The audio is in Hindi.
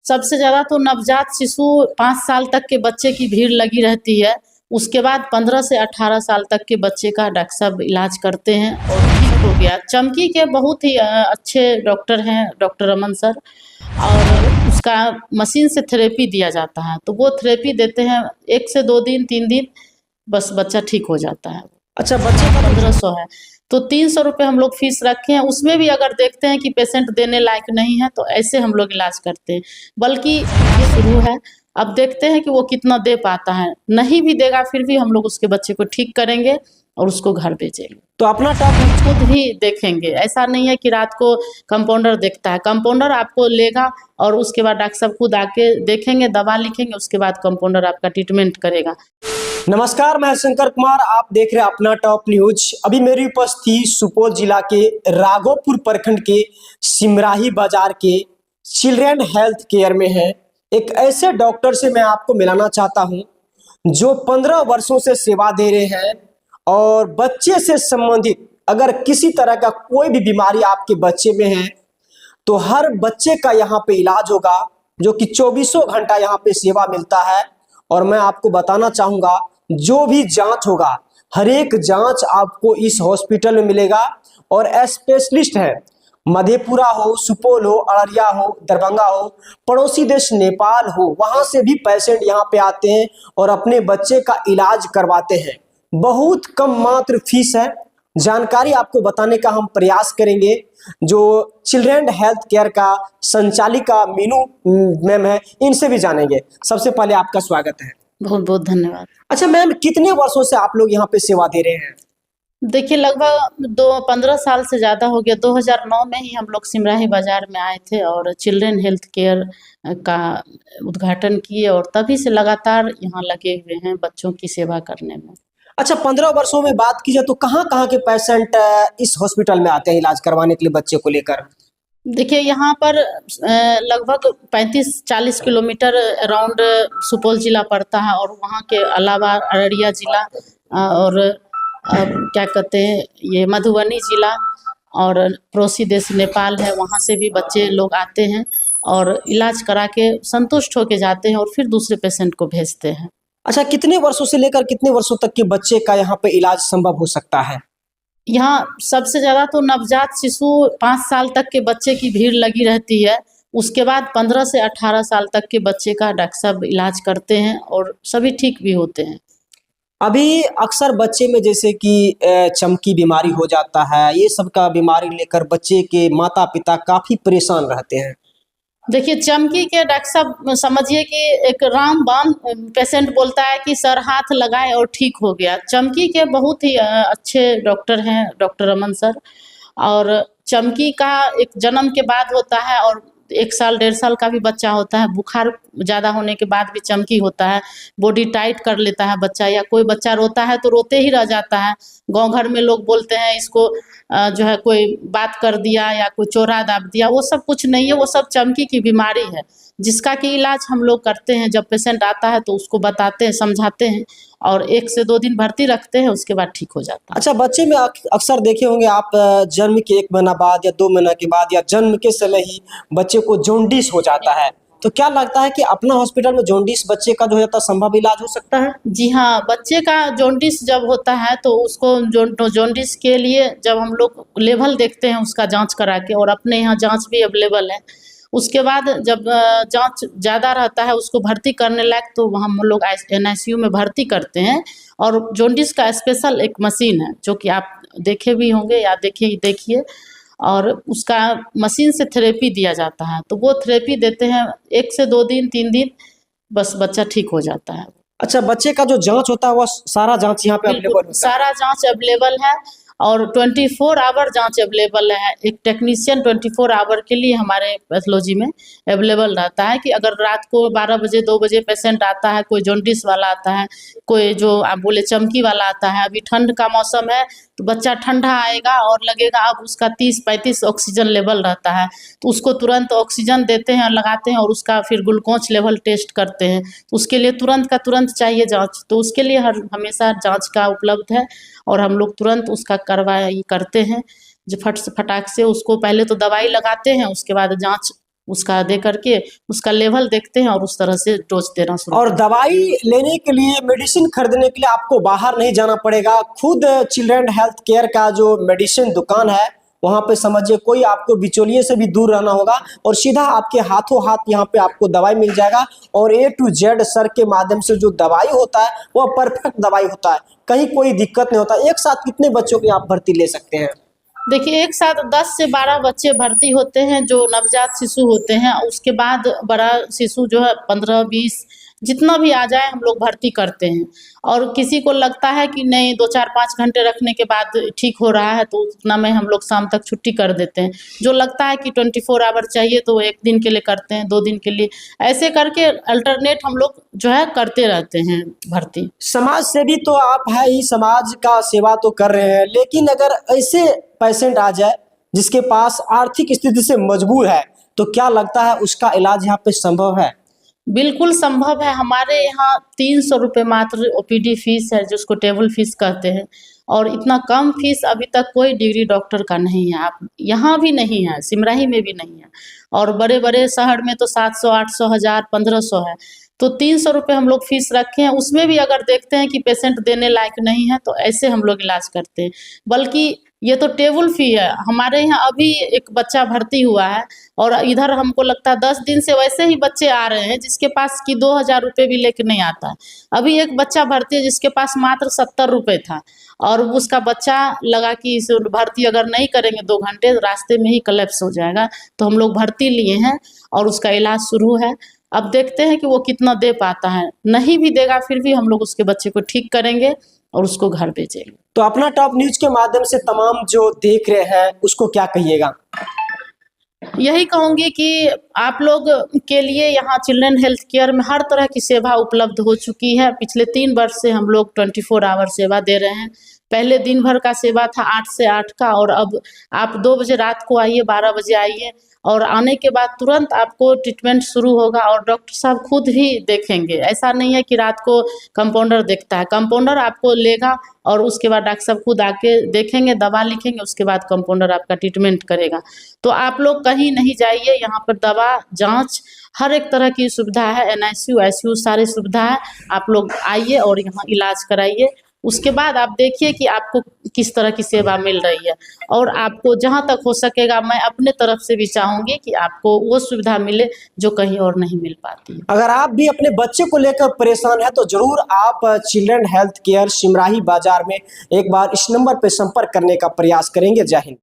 सबसे ज़्यादा तो नवजात शिशु 5 साल तक के बच्चे की भीड़ लगी रहती है। उसके बाद 15 से 18 साल तक के बच्चे का डॉक्टर साहब इलाज करते हैं और ठीक हो गया। चमकी के बहुत ही अच्छे डॉक्टर हैं, डॉक्टर रमन सर, और उसका मशीन से थेरेपी दिया जाता है। तो वो थेरेपी देते हैं 1 से 2 दिन, 3 दिन, बस बच्चा ठीक हो जाता है। अच्छा, बच्चे का 1500 है, तो 300 रुपये हम लोग फीस रखे हैं। उसमें भी अगर देखते हैं कि पेशेंट देने लायक नहीं है तो ऐसे हम लोग इलाज करते हैं। बल्कि ये शुरू है, अब देखते हैं कि वो कितना दे पाता है। नहीं भी देगा फिर भी हम लोग उसके बच्चे को ठीक करेंगे और उसको घर भेजेंगे। तो अपना टॉप खुद ही देखेंगे, ऐसा नहीं है कि रात को कंपाउंडर देखता है। कंपाउंडर आपको लेगा और उसके बाद डॉक्टर साहब खुद आके देखेंगे, दवा लिखेंगे, उसके बाद कंपाउंडर आपका ट्रीटमेंट करेगा। नमस्कार, मैं शंकर कुमार, आप देख रहे हैं अपना टॉप न्यूज। अभी मेरी उपस्थिति सुपौल जिला के राघोपुर प्रखंड के सिमराही बाजार के चिल्ड्रन हेल्थ केयर में है। एक ऐसे डॉक्टर से मैं आपको मिलाना चाहता हूं जो 15 वर्षों से सेवा दे रहे हैं और बच्चे से संबंधित अगर किसी तरह का कोई भी बीमारी आपके बच्चे में है तो हर बच्चे का यहाँ पे इलाज होगा, जो कि 24 घंटा यहाँ पे सेवा मिलता है। और मैं आपको बताना चाहूँगा, जो भी जांच होगा, हर एक जांच आपको इस हॉस्पिटल में मिलेगा। और स्पेशलिस्ट है, मधेपुरा हो, सुपौल हो, अररिया हो, दरभंगा हो, पड़ोसी देश नेपाल हो, वहाँ से भी पेशेंट यहाँ पे आते हैं और अपने बच्चे का इलाज करवाते हैं। बहुत कम मात्र फीस है। जानकारी आपको बताने का हम प्रयास करेंगे। जो चिल्ड्रन हेल्थ केयर का संचालिका मीनू मैम है, इनसे भी जानेंगे। सबसे पहले आपका स्वागत है। बहुत बहुत धन्यवाद। अच्छा मैम, कितने वर्षों से आप लोग यहाँ पे सेवा दे रहे हैं? देखिए, लगभग 15 साल से ज़्यादा हो गया। 2009 में ही हम लोग सिमराही बाजार में आए थे और चिल्ड्रन हेल्थ केयर का उद्घाटन किए और तभी से लगातार यहाँ लगे हुए हैं बच्चों की सेवा करने में। अच्छा, 15 वर्षों में बात की जाए तो कहाँ कहाँ के पेशेंट इस हॉस्पिटल में आते हैं इलाज करवाने के लिए बच्चे को लेकर? देखिए, यहाँ पर लगभग 35-40 किलोमीटर अराउंड सुपौल जिला पड़ता है और वहाँ के अलावा अररिया जिला और क्या कहते हैं ये मधुबनी जिला और पड़ोसी देश नेपाल है, वहाँ से भी बच्चे लोग आते हैं और इलाज करा के संतुष्ट होके जाते हैं और फिर दूसरे पेशेंट को भेजते हैं। अच्छा, कितने वर्षों से लेकर कितने वर्षों तक के बच्चे का यहाँ पे इलाज संभव हो सकता है? यहाँ सबसे ज़्यादा तो नवजात शिशु 5 साल तक के बच्चे की भीड़ लगी रहती है। उसके बाद 15 से 18 साल तक के बच्चे का डॉक्टर साहब इलाज करते हैं और सभी ठीक भी होते हैं। अभी अक्सर बच्चे में जैसे कि चमकी बीमारी हो जाता है, ये सब का बीमारी लेकर बच्चे के माता पिता काफी परेशान रहते हैं। देखिए, चमकी के डॉक्टर साहब समझिए कि एक रामबाण पेशेंट बोलता है कि सर हाथ लगाए और ठीक हो गया। चमकी के बहुत ही अच्छे डॉक्टर हैं, डॉक्टर रमन सर। और चमकी का एक जन्म के बाद होता है और 1 साल 1.5 साल का भी बच्चा होता है। बुखार ज़्यादा होने के बाद भी चमकी होता है। बॉडी टाइट कर लेता है बच्चा, या कोई बच्चा रोता है तो रोते ही रह जाता है। गांव घर में लोग बोलते हैं इसको जो है कोई बात कर दिया या कोई चोरा दाब दिया। वो सब कुछ नहीं है, वो सब चमकी की बीमारी है जिसका कि इलाज हम लोग करते हैं। जब पेशेंट आता है तो उसको बताते हैं, समझाते हैं और 1 से 2 दिन भर्ती रखते हैं, उसके बाद ठीक हो जाता है। अच्छा, बच्चे में अक्सर देखे होंगे आप, जन्म के 1 महीना बाद या 2 महीना के बाद या जन्म के समय ही बच्चे को जॉन्डिस हो जाता है। तो क्या लगता है कि अपना हॉस्पिटल में जॉन्डिस बच्चे का जो है तो संभव इलाज हो सकता है? जी हाँ, बच्चे का जॉन्डिस जब होता है तो उसको जॉन्डिस के लिए जब हम लोग लेवल देखते हैं उसका जांच करा के, और अपने यहाँ जांच भी अवेलेबल है। उसके बाद जब जांच ज़्यादा रहता है उसको भर्ती करने लायक, तो हम लोग NICU में भर्ती करते हैं। और जॉन्डिस का स्पेशल एक मशीन है जो कि आप देखे भी होंगे या देखिए, और उसका मशीन से थेरेपी दिया जाता है। तो वो थेरेपी देते हैं 1 से 2 दिन, 3 दिन, बस बच्चा ठीक हो जाता है। अच्छा, बच्चे का जो जांच होता है वह सारा जांच यहाँ पे अवेलेबल बिल्कुल, होता है? सारा जांच अवेलेबल है और 24 आवर जांच अवेलेबल है। एक टेक्नीशियन 24 आवर के लिए हमारे पैथोलॉजी में अवेलेबल रहता है कि अगर रात को 12 बजे 2 बजे पेशेंट आता है, कोई जॉन्डिस वाला आता है, कोई जो आप बोले चमकी वाला आता है। अभी ठंड का मौसम है तो बच्चा ठंडा आएगा और लगेगा अब उसका 30-35 ऑक्सीजन लेवल रहता है, तो उसको तुरंत ऑक्सीजन देते हैं और लगाते हैं और उसका फिर ग्लूकोज लेवल टेस्ट करते हैं। तो उसके लिए तुरंत का तुरंत चाहिए जांच, तो उसके लिए हमेशा जांच का उपलब्ध है और हम लोग तुरंत उसका कार्रवाई करते हैं। जो फटाक से उसको पहले तो दवाई लगाते हैं, उसके बाद जांच उसका दे करके उसका लेवल देखते हैं और उस तरह से डोज देना शुरू। और दवाई लेने के लिए, मेडिसिन खरीदने के लिए आपको बाहर नहीं जाना पड़ेगा। खुद चिल्ड्रन हेल्थ केयर का जो मेडिसिन दुकान है वहां पे समझिए कोई आपको बिचौलिए से भी दूर रहना होगा और सीधा आपके हाथों हाथ यहाँ पे आपको दवाई मिल जाएगा। और A to Z सर के माध्यम से जो दवाई होता है वह परफेक्ट दवाई होता है, कहीं कोई दिक्कत नहीं होता। एक साथ कितने बच्चों की आप भर्ती ले सकते हैं? देखिए, एक साथ 10 से 12 बच्चे भर्ती होते हैं जो नवजात शिशु होते हैं। उसके बाद बड़ा शिशु जो है 15-20 जितना भी आ जाए हम लोग भर्ती करते हैं। और किसी को लगता है कि नहीं 2-4-5 घंटे रखने के बाद ठीक हो रहा है तो उतना में हम लोग शाम तक छुट्टी कर देते हैं। जो लगता है कि 24 आवर चाहिए तो 1 दिन के लिए करते हैं, 2 दिन के लिए, ऐसे करके अल्टरनेट हम लोग जो है करते रहते हैं भर्ती। समाज सेवी तो आप है ही, समाज का सेवा तो कर रहे हैं, लेकिन अगर ऐसे पेशेंट आ जाए जिसके पास आर्थिक स्थिति से मजबूर है तो क्या लगता है उसका इलाज यहाँ पे संभव है? बिल्कुल संभव है। हमारे यहाँ 300 रुपये मात्र ओपीडी फीस है, जिसको टेबल फीस कहते हैं। और इतना कम फीस अभी तक कोई डिग्री डॉक्टर का नहीं है। आप यहाँ भी नहीं है, सिमराही में भी नहीं है। और बड़े बड़े शहर में तो 700, 800, 1000, 1500 है। तो 300 रुपये हम लोग फीस रखे हैं। उसमें भी अगर देखते हैं कि पेशेंट देने लायक नहीं है तो ऐसे हम लोग इलाज करते हैं। बल्कि ये तो टेबल फी है। हमारे यहाँ अभी एक बच्चा भर्ती हुआ है और इधर हमको लगता है 10 दिन से वैसे ही बच्चे आ रहे हैं जिसके पास कि 2000 रुपये भी लेके नहीं आता है। अभी एक बच्चा भर्ती है जिसके पास मात्र 70 रुपये था और उसका बच्चा लगा कि इस भर्ती अगर नहीं करेंगे 2 घंटे रास्ते में ही कोलैप्स हो जाएगा, तो हम लोग भर्ती लिए हैं और उसका इलाज शुरू है। अब देखते हैं कि वो कितना दे पाता है। नहीं भी देगा फिर भी हम लोग उसके बच्चे को ठीक करेंगे और उसको घर भेजेंगे। तो अपना टॉप न्यूज के माध्यम से तमाम जो देख रहे हैं उसको क्या कहिएगा? यही कहूँगी कि आप लोग के लिए यहाँ चिल्ड्रन हेल्थ केयर में हर तरह की सेवा उपलब्ध हो चुकी है। पिछले 3 वर्ष से हम लोग 24 आवर सेवा दे रहे हैं। पहले दिन भर का सेवा था 8 से 8 का, और अब आप 2 बजे रात को आइए, 12 बजे आइए, और आने के बाद तुरंत आपको ट्रीटमेंट शुरू होगा और डॉक्टर साहब खुद ही देखेंगे। ऐसा नहीं है कि रात को कंपाउंडर देखता है। कंपाउंडर आपको लेगा और उसके बाद डॉक्टर साहब खुद आके देखेंगे, दवा लिखेंगे, उसके बाद कंपाउंडर आपका ट्रीटमेंट करेगा। तो आप लोग कहीं नहीं जाइए, यहाँ पर दवा, जांच, हर एक तरह की सुविधा है। NICU, ICU सारी सुविधा है। आप लोग आइए और यहाँ इलाज कराइए। उसके बाद आप देखिए कि आपको किस तरह की सेवा मिल रही है। और आपको जहाँ तक हो सकेगा मैं अपने तरफ से भी चाहूँगी कि आपको वो सुविधा मिले जो कहीं और नहीं मिल पाती है। अगर आप भी अपने बच्चे को लेकर परेशान है तो जरूर आप चिल्ड्रन हेल्थ केयर सिमराही बाजार में एक बार इस नंबर पर संपर्क करने का प्रयास करेंगे। जय हिंद।